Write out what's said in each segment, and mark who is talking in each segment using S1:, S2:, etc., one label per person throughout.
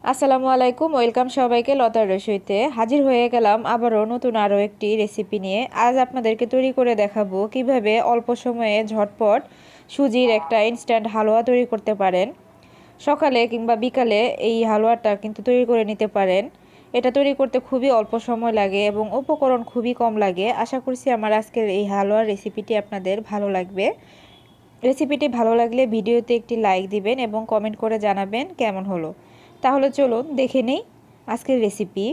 S1: আসসালামু আলাইকুম, ওয়েলকাম সবাইকে লতার রসইতে হাজির হয়ে গেলাম আবারও নতুন আরও একটি রেসিপি নিয়ে। আজ আপনাদেরকে তৈরি করে দেখাবো কিভাবে অল্প সময়ে ঝটপট সুজির একটা ইনস্ট্যান্ট হালুয়া তৈরি করতে পারেন। সকালে কিংবা বিকালে এই হালুয়াটা কিন্তু তৈরি করে নিতে পারেন। এটা তৈরি করতে খুবই অল্প সময় লাগে এবং উপকরণ খুবই কম লাগে। আশা করছি আমার আজকের এই হালুয়ার রেসিপিটি আপনাদের ভালো লাগবে। রেসিপিটি ভালো লাগলে ভিডিওতে একটি লাইক দিবেন এবং কমেন্ট করে জানাবেন কেমন হলো। তাহলে চলুন দেখে নেই আজকের রেসিপি।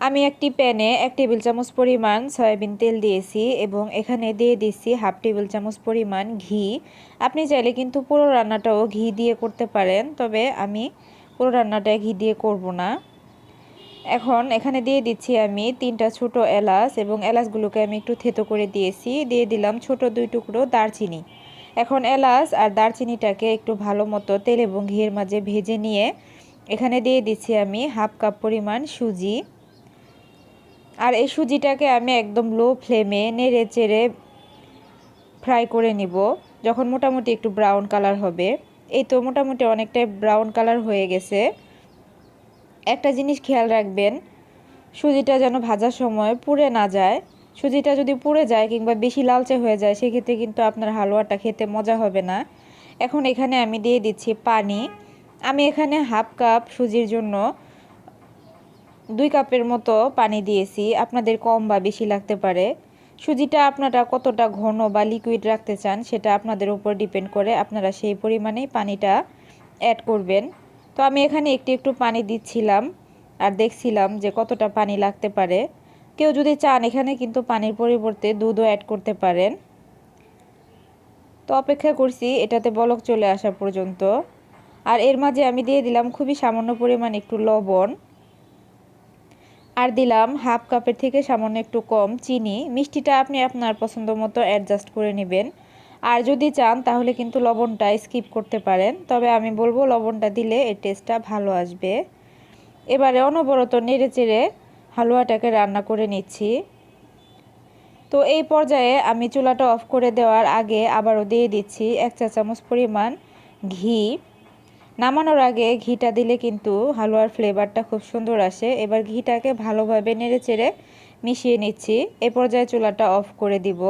S1: আমি একটি প্যানে 1 টেবিল চামচ পরিমাণ সয়াবিন তেল দিয়েছি এবং এখানে দিয়ে দিচ্ছি হাফ টেবিল চামচ পরিমাণ ঘি। আপনি চাইলে কিন্তু পুরো রান্নাটাও ঘি দিয়ে করতে পারেন, তবে আমি পুরো রান্নাটা ঘি দিয়ে করব না। এখন এখানে দিয়ে দিচ্ছি আমি 3টা ছোট এলাচ এবং এলাচগুলোকে আমি একটু থেতো করে দিয়েছি। দিয়ে দিলাম ছোট 2 টুকরো দারচিনি। এখন এলাচ আর দারচিনিটাকে একটু ভালো মতো তেল এবং ঘিয়ের মাঝে ভেজে নিয়ে এখানে দিয়ে দিচ্ছি আমি হাফ কাপ পরিমাণ সুজি। আর এই সুজিটাকে আমি একদম লো ফ্লেমে নেড়ে চেড়ে ফ্রাই করে নিব যখন মোটামুটি একটু ব্রাউন কালার হবে। এই তো মোটামুটি অনেকটাই ব্রাউন কালার হয়ে গেছে। একটা জিনিস খেয়াল রাখবেন, সুজিটা যেন ভাজার সময় পুড়ে না যায়। সুজিটা যদি পুড়ে যায় কিংবা বেশি লালচে হয়ে যায় সেক্ষেত্রে কিন্তু আপনার হালুয়াটা খেতে মজা হবে না। এখন এখানে আমি দিয়ে দিচ্ছি পানি। আমি এখানে হাফ কাপ সুজির জন্য 2 কাপের মতো পানি দিয়েছি। আপনাদের কম বা বেশি লাগতে পারে। সুজিটা আপনারা কতটা ঘন বা লিকুইড রাখতে চান সেটা আপনাদের উপর ডিপেন্ড করে, আপনারা সেই পরিমাণেই পানিটা অ্যাড করবেন। তো আমি এখানে একটু একটু পানি দিচ্ছিলাম আর দেখছিলাম যে কতটা পানি লাগতে পারে। কেউ যদি চান এখানে কিন্তু পানির পরিবর্তে দুধও অ্যাড করতে পারেন। তো অপেক্ষা করছি এটাতে বলক চলে আসা পর্যন্ত। আর এর মাঝে আমি দিয়ে দিলাম খুবই সামান্য পরিমাণ একটু লবণ, আর দিলাম হাফ কাপের থেকে সামান্য একটু কম চিনি। মিষ্টিটা আপনি আপনার পছন্দ মতো অ্যাডজাস্ট করে নেবেন। আর যদি চান তাহলে কিন্তু লবণটা স্কিপ করতে পারেন, তবে আমি বলবো লবণটা দিলে এর টেস্টটা ভালো আসবে। এবারে অনবরত নেড়ে চেড়ে হালুয়াটাকে রান্না করে নিচ্ছি। তো এই পর্যায়ে আমি চুলাটা অফ করে দেওয়ার আগে আবারও দিয়ে দিচ্ছি 1 চা চামচ পরিমাণ ঘি। নামানোর আগে ঘিটা দিলে কিন্তু হালুয়ার ফ্লেভারটা খুব সুন্দর আসে। এবার ঘিটাকে ভালোভাবে নেড়েচেড়ে মিশিয়ে নিচ্ছি। এ পর্যায়ে চুলাটা অফ করে দিব।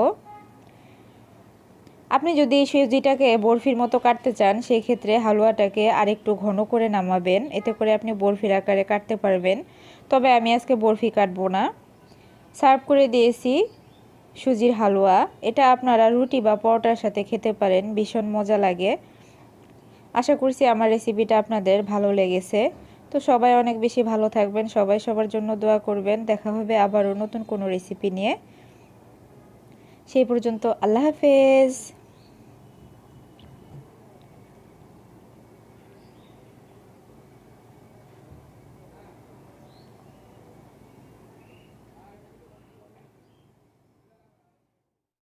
S1: আপনি যদি সুজিটাকে বরফির মতো কাটতে চান সেই ক্ষেত্রে হালুয়াটাকে আরেকটু ঘন করে নামাবেন, এতে করে আপনি বরফির আকারে কাটতে পারবেন। তবে আমি আজকে বরফি কাটবো না। সার্ভ করে দিয়েছি সুজির হালুয়া। এটা আপনারা রুটি বা পরোটার সাথে খেতে পারেন, ভীষণ মজা লাগে। আশা করছি আমার রেসিপিটা আপনাদের ভালো লেগেছে। তো সবাই অনেক বেশি ভালো থাকবেন, সবাই সবার জন্য দোয়া করবেন। দেখা হবে আবারও নতুন কোনো রেসিপি নিয়ে। সেই পর্যন্ত আল্লাহ হাফেজ।